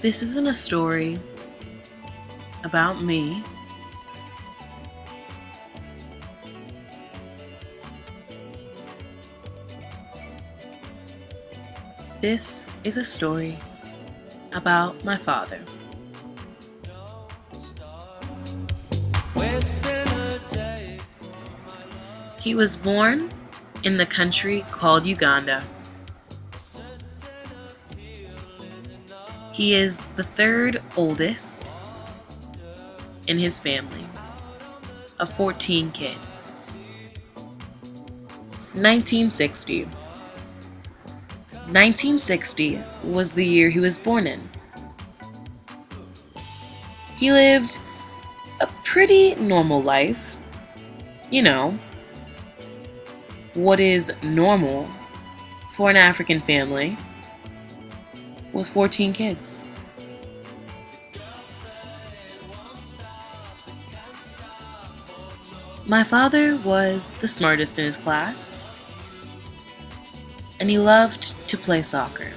This isn't a story about me. This is a story about my father. He was born in the country called Uganda. He is the third oldest in his family of 14 kids. 1960. 1960 was the year he was born in. He lived a pretty normal life. You know, what is normal for an African family with 14 kids. My father was the smartest in his class, and he loved to play soccer.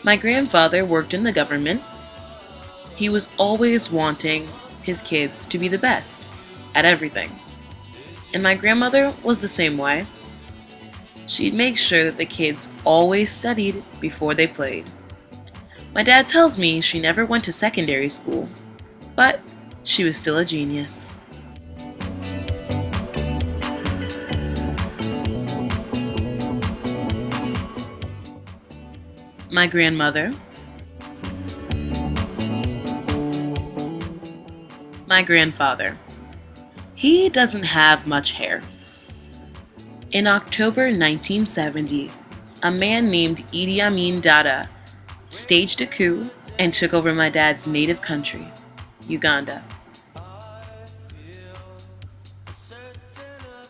My grandfather worked in the government. He was always wanting his kids to be the best at everything. And my grandmother was the same way. She'd make sure that the kids always studied before they played. My dad tells me she never went to secondary school, but she was still a genius. My grandmother, my grandfather. He doesn't have much hair. In October 1970, a man named Idi Amin Dada staged a coup and took over my dad's native country, Uganda.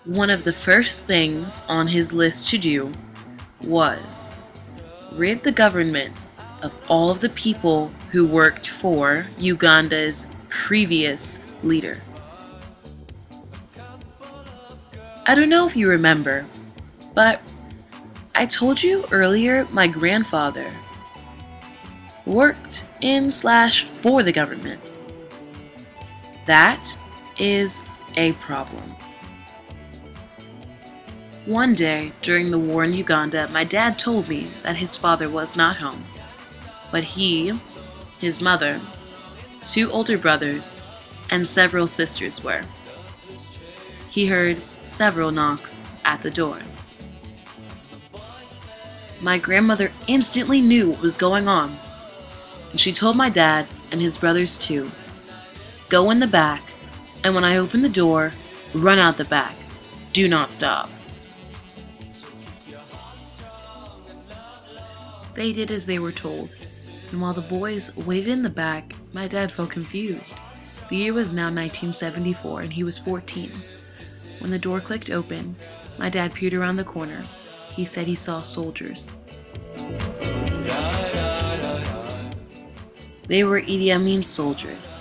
One of the first things on his list to do was rid the government of all of the people who worked for Uganda's previous leader. I don't know if you remember, but I told you earlier my grandfather worked in/for the government. That is a problem. One day during the war in Uganda, my dad told me that his father was not home, but he, his mother, 2 older brothers, and several sisters were. He heard several knocks at the door. My grandmother instantly knew what was going on, and she told my dad and his brothers too, "Go in the back, and when I open the door, run out the back. Do not stop." They did as they were told, and while the boys waited in the back, my dad felt confused. The year was now 1974, and he was 14. When the door clicked open, my dad peered around the corner. He said he saw soldiers. They were Idi Amin's soldiers.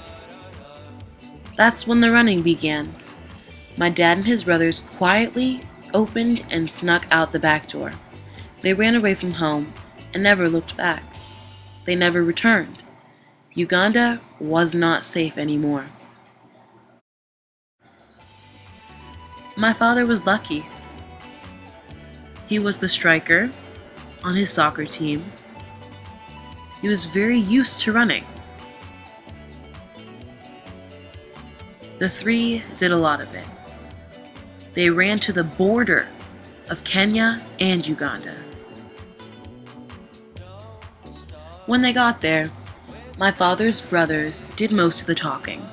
That's when the running began. My dad and his brothers quietly opened and snuck out the back door. They ran away from home and never looked back. They never returned. Uganda was not safe anymore. My father was lucky. He was the striker on his soccer team. He was very used to running. The 3 did a lot of it. They ran to the border of Kenya and Uganda. When they got there, my father's brothers did most of the talking.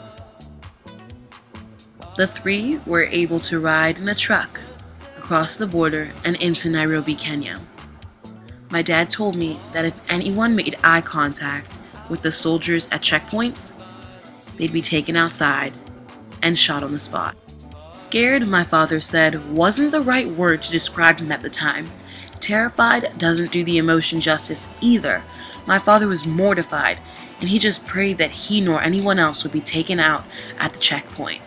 The 3 were able to ride in a truck across the border and into Nairobi, Kenya. My dad told me that if anyone made eye contact with the soldiers at checkpoints, they'd be taken outside and shot on the spot. Scared, my father said, wasn't the right word to describe him at the time. Terrified doesn't do the emotion justice either. My father was mortified, and he just prayed that he nor anyone else would be taken out at the checkpoint.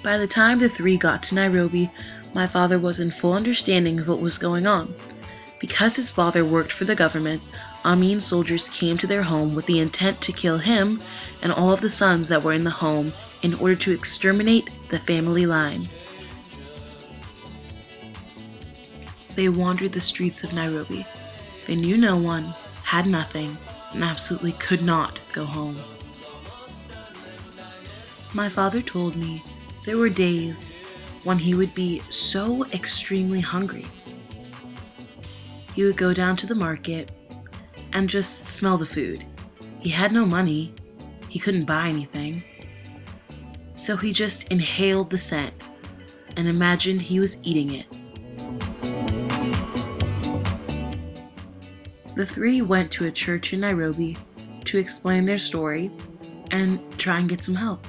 By the time the 3 got to Nairobi, My father was in full understanding of what was going on. Because his father worked for the government, Amin soldiers came to their home with the intent to kill him and all of the sons that were in the home in order to exterminate the family line. They wandered the streets of Nairobi. They knew no one, had nothing, and absolutely could not go home. My father told me there were days when he would be so extremely hungry. He would go down to the market and just smell the food. He had no money. He couldn't buy anything. So he just inhaled the scent and imagined he was eating it. The three went to a church in Nairobi to explain their story and try and get some help.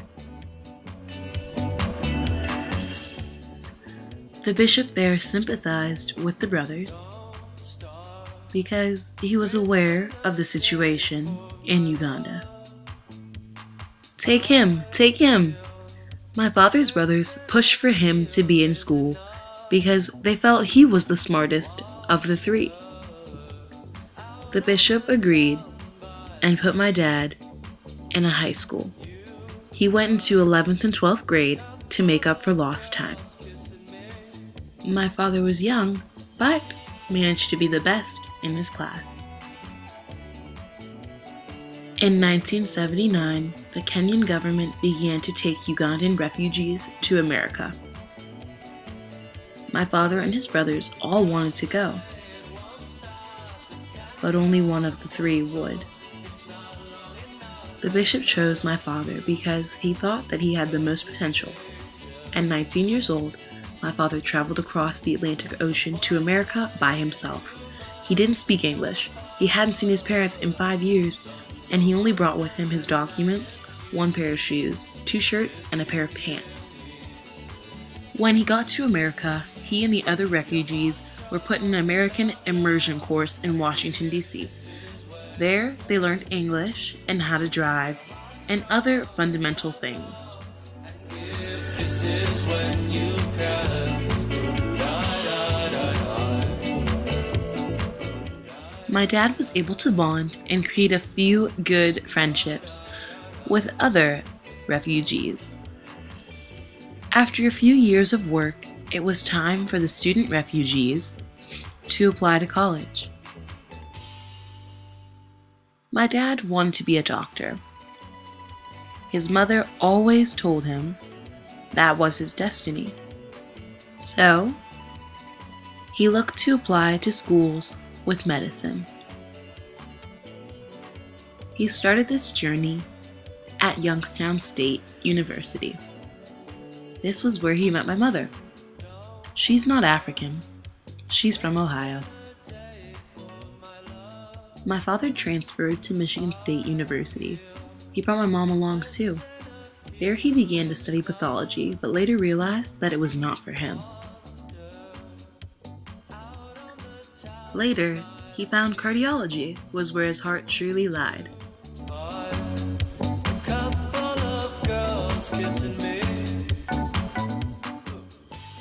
The bishop there sympathized with the brothers because he was aware of the situation in Uganda. Take him, take him! My father's brothers pushed for him to be in school because they felt he was the smartest of the three. The bishop agreed and put my dad in a high school. He went into 11th and 12th grade to make up for lost time. My father was young, but managed to be the best in his class. In 1979, the Kenyan government began to take Ugandan refugees to America. My father and his brothers all wanted to go, but only one of the three would. The bishop chose my father because he thought that he had the most potential. At 19 years old, my father traveled across the Atlantic Ocean to America by himself. He didn't speak English, he hadn't seen his parents in 5 years, and he only brought with him his documents, 1 pair of shoes, 2 shirts, and a pair of pants. When he got to America, he and the other refugees were put in an American immersion course in Washington, D.C. There, they learned English and how to drive and other fundamental things. My dad was able to bond and create a few good friendships with other refugees. After a few years of work, it was time for the student refugees to apply to college. My dad wanted to be a doctor. His mother always told him that was his destiny. So, he looked to apply to schools with medicine. He started this journey at Youngstown State University. This was where he met my mother. She's not African. She's from Ohio. My father transferred to Michigan State University. He brought my mom along too. There he began to study pathology, but later realized that it was not for him. Later, he found cardiology was where his heart truly lied.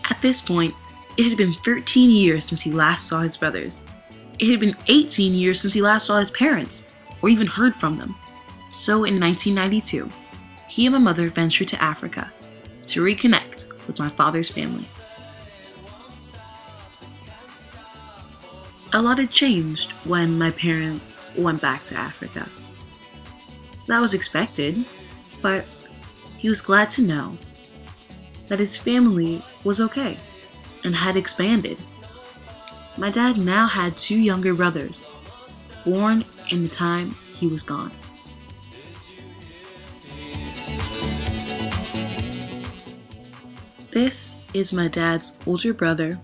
At this point, it had been 13 years since he last saw his brothers. It had been 18 years since he last saw his parents, or even heard from them. So in 1992, he and my mother ventured to Africa to reconnect with my father's family. A lot had changed when my parents went back to Africa. That was expected, but he was glad to know that his family was okay and had expanded. My dad now had 2 younger brothers, born in the time he was gone. This is my dad's older brother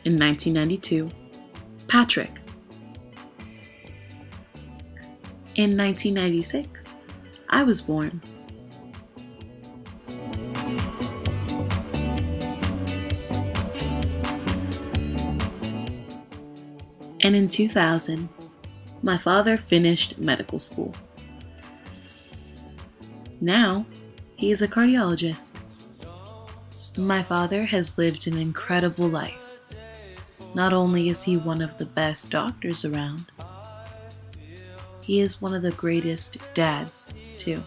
in 1992, Patrick. In 1996, I was born. And in 2000, my father finished medical school. Now, he is a cardiologist. My father has lived an incredible life. Not only is he one of the best doctors around, he is one of the greatest dads, too.